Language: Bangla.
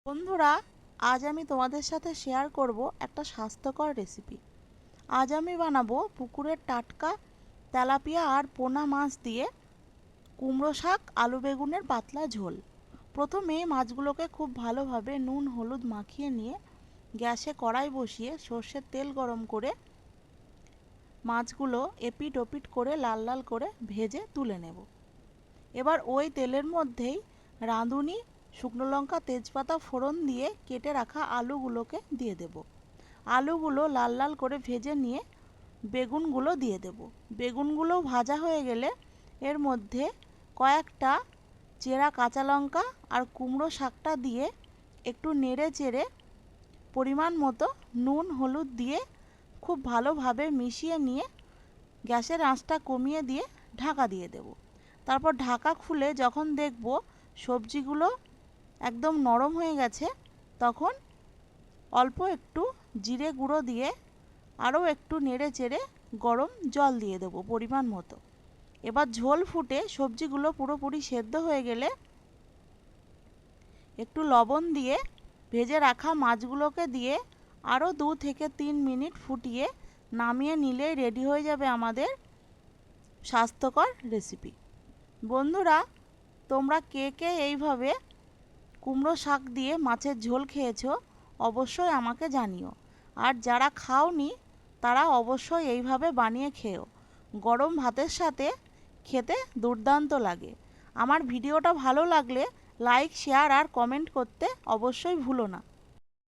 বন্ধুরা, আজ আমি তোমাদের সাথে শেয়ার করব একটা স্বাস্থ্যকর রেসিপি। আজ আমি বানাবো পুকুরের টাটকা তেলাপিয়া আর পোনা মাছ দিয়ে কুমড়ো শাক আলু বেগুনের পাতলা ঝোল। প্রথমে মাছগুলোকে খুব ভালোভাবে নুন হলুদ মাখিয়ে নিয়ে গ্যাসে কড়াই বসিয়ে সর্ষের তেল গরম করে মাছগুলো এপিট ওপিট করে লাল লাল করে ভেজে তুলে নেব। এবার ওই তেলের মধ্যেই রাঁধুনি শুকনো লঙ্কা তেজপাতা ফোড়ন দিয়ে কেটে রাখা আলুগুলোকে দিয়ে দেব। আলুগুলো লাল লাল করে ভেজে নিয়ে বেগুনগুলো দিয়ে দেব। বেগুনগুলো ভাজা হয়ে গেলে এর মধ্যে কয়েকটা চেরা কাঁচা লঙ্কা আর কুমড়ো শাকটা দিয়ে একটু নেড়ে চেড়ে পরিমাণ মতো নুন হলুদ দিয়ে খুব ভালোভাবে মিশিয়ে নিয়ে গ্যাসের আঁচটা কমিয়ে দিয়ে ঢাকা দিয়ে দেব। তারপর ঢাকা খুলে যখন দেখব সবজিগুলো একদম নরম হয়ে গেছে, তখন অল্প একটু জিরে গুঁড়ো দিয়ে আরও একটু নেড়ে চেড়ে গরম জল দিয়ে দেব পরিমাণ মতো। এবার ঝোল ফুটে সবজিগুলো পুরোপুরি সেদ্ধ হয়ে গেলে একটু লবণ দিয়ে ভেজে রাখা মাছগুলোকে দিয়ে আরও 2 থেকে 3 মিনিট ফুটিয়ে নামিয়ে নিলেই রেডি হয়ে যাবে আমাদের স্বাস্থ্যকর রেসিপি। বন্ধুরা, তোমরা কে কে এইভাবে কুমড়ো শাক দিয়ে মাছের ঝোল খেয়েছো অবশ্যই আমাকে জানিও। আর যারা খাওনি তারা অবশ্যই এইভাবে বানিয়ে খেও। গরম ভাতের সাথে খেতে দুর্দান্ত লাগে। আমার ভিডিওটা ভালো লাগলে লাইক শেয়ার আর কমেন্ট করতে অবশ্যই ভুলো না।